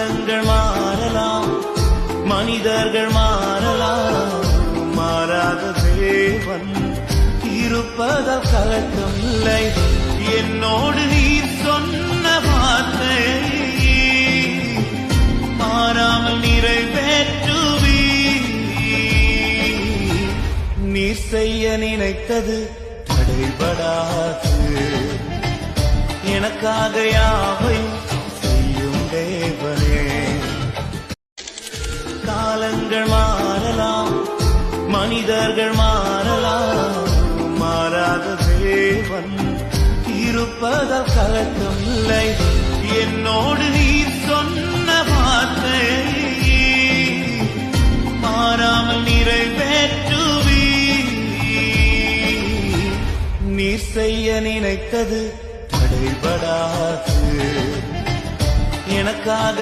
காலங்கள் மாறலாம், மனிதர்கள் மாறலாம், மாறாத தேவன் இருப்பதால் கலக்கம் இல்லை. என்னோடு நீர் சொன்ன வார்த்தை மாறாமல் நிறைவேற்றுவி. நீர் செய்ய நினைத்தது தடைபடாது. எனக்காக யாவையும் செய்யும் தேவனே. காலங்கள் மாறலாம், மனிதர்கள் மாறலாம், மாறாத தேவன் இருப்பதால் கலக்கம் இல்லை. என்னோடு நீர் சொன்ன வார்த்தை மாறாமல் நிறைவேற்றுவி. நீர் செய்ய நினைத்தது தடைபடாது. எனக்காக